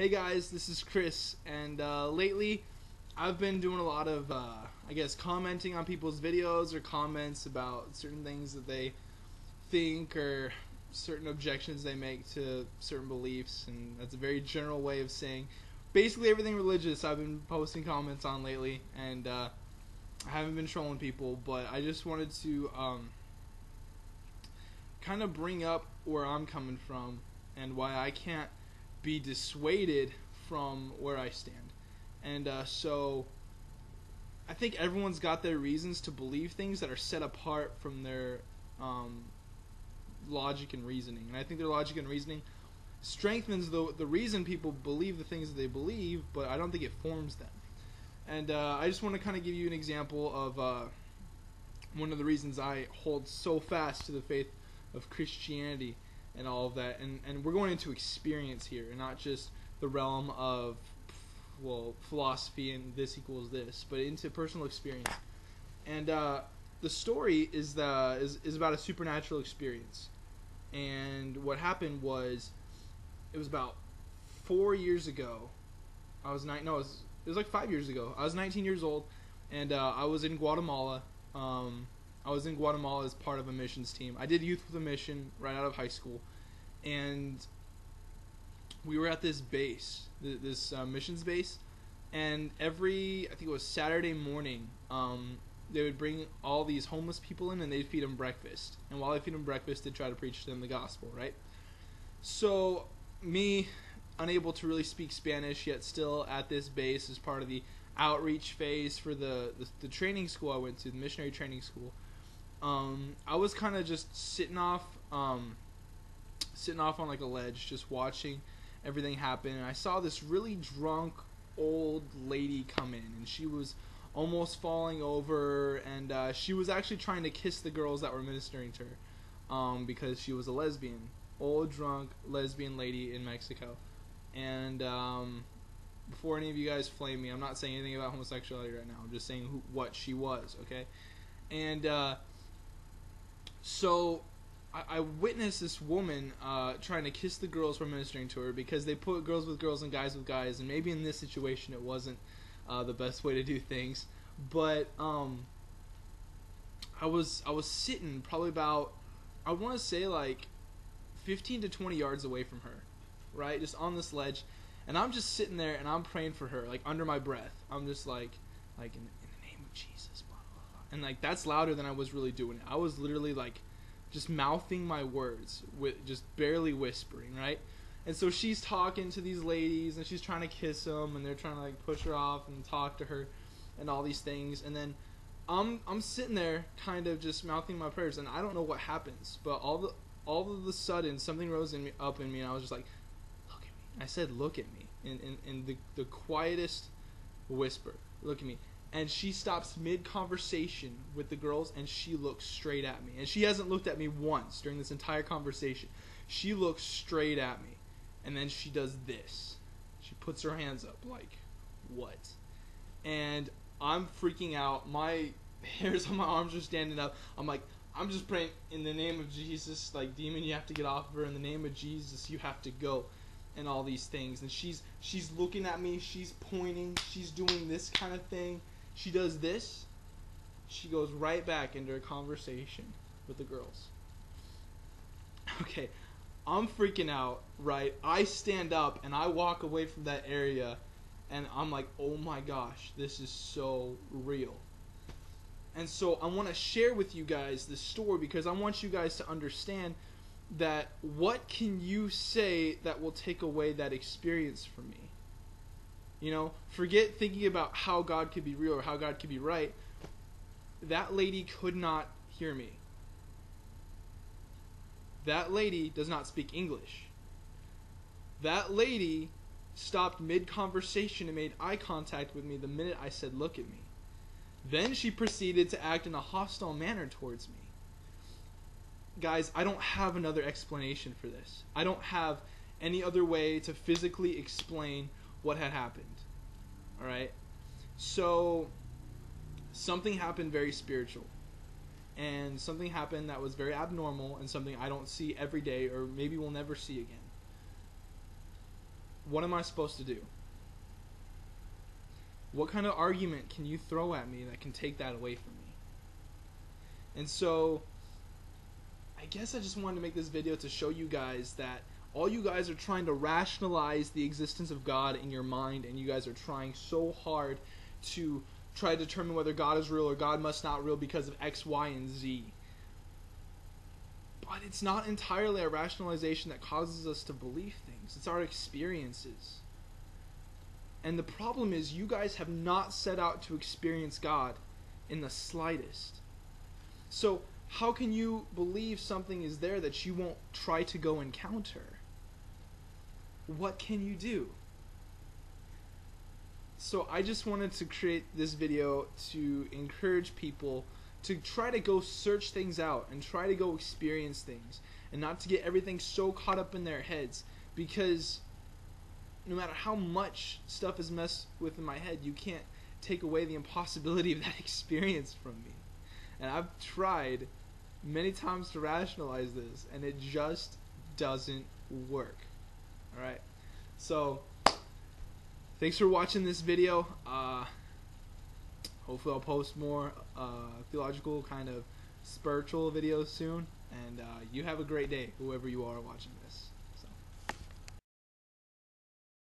Hey guys, this is Chris, and lately I've been doing a lot of, commenting on people's videos or comments about certain things that they think or certain objections they make to certain beliefs, and that's a very general way of saying basically everything religious I've been posting comments on lately, and I haven't been trolling people, but I just wanted to kind of bring up where I'm coming from and why I can't be dissuaded from where I stand. And so I think everyone's got their reasons to believe things that are set apart from their logic and reasoning. And I think their logic and reasoning strengthens the reason people believe the things that they believe, but I don't think it forms them. And I just want to kind of give you an example of one of the reasons I hold so fast to the faith of Christianity and all of that, and we're going into experience here, and not just the realm of philosophy and this equals this, but into personal experience. And the story is about a supernatural experience. And what happened was, it was about 4 years ago. It was like 5 years ago. I was 19 years old, and I was in Guatemala. I was in Guatemala as part of a missions team. I did youth with a mission right out of high school, and we were at this base, this missions base, and I think it was Saturday morning, they would bring all these homeless people in, and they'd feed them breakfast. And while they feed them breakfast, they'd try to preach to them the gospel, right? So me, unable to really speak Spanish, yet still at this base as part of the outreach phase for the training school I went to, the missionary training school. I was kind of just sitting off on like a ledge, just watching everything happen. And I saw this really drunk old lady come in, and she was almost falling over, and she was actually trying to kiss the girls that were ministering to her, because she was a lesbian, old drunk lesbian lady in Mexico. And before any of you guys flame me, I'm not saying anything about homosexuality right now. I'm just saying what she was, okay? And so I witnessed this woman trying to kiss the girls who were ministering to her, because they put girls with girls and guys with guys, and maybe in this situation it wasn't the best way to do things. But I was sitting probably about, I want to say like 15 to 20 yards away from her, right, just on this ledge, and I'm just sitting there and I'm praying for her, like under my breath. I'm just like in the name of Jesus, blah, blah, blah. And like that's louder than I was really doing it. I was literally like just mouthing my words, with just barely whispering, right? And so she's talking to these ladies, and she's trying to kiss them, and they're trying to like push her off and talk to her and all these things. And then I'm sitting there kind of just mouthing my prayers, and I don't know what happens, but all of a sudden something rose up in me, and I was just like, look at me. I said, look at me, in the quietest whisper, look at me. And she stops mid-conversation with the girls, and she looks straight at me. And she hasn't looked at me once during this entire conversation. She looks straight at me, and then she does this. She puts her hands up like, what? And I'm freaking out. My hairs on my arms are standing up. I'm like, I'm just praying, in the name of Jesus, like, demon, you have to get off of her. In the name of Jesus, you have to go. And all these things. And she's looking at me. She's pointing. She's doing this kind of thing. She does this. She goes right back into her conversation with the girls. Okay, I'm freaking out, right? I stand up and I walk away from that area, and I'm like, oh my gosh, this is so real. And so I want to share with you guys this story, because I want you guys to understand that what can you say that will take away that experience from me? You know, forget thinking about how God could be real or how God could be right. That lady could not hear me. That lady does not speak English. That lady stopped mid-conversation and made eye contact with me the minute I said, look at me. Then she proceeded to act in a hostile manner towards me. Guys, I don't have another explanation for this. I don't have any other way to physically explain what had happened. Alright? So, something happened very spiritual. And something happened that was very abnormal, and something I don't see every day, or maybe we'll never see again. what am I supposed to do? What kind of argument can you throw at me that can take that away from me? And so, I guess I just wanted to make this video to show you guys that all you guys are trying to rationalize the existence of God in your mind, and you guys are trying so hard to try to determine whether God is real or God must not real because of X, Y, and Z. But it's not entirely a rationalization that causes us to believe things. It's our experiences. And the problem is you guys have not set out to experience God in the slightest. So how can you believe something is there that you won't try to go encounter? What can you do? So I just wanted to create this video to encourage people to try to go search things out and try to go experience things, and not to get everything so caught up in their heads, because no matter how much stuff is messed with in my head, you can't take away the impossibility of that experience from me. And I've tried many times to rationalize this, and it just doesn't work. Alright, so thanks for watching this video. Hopefully I'll post more theological kind of spiritual videos soon, and you have a great day, whoever you are watching this.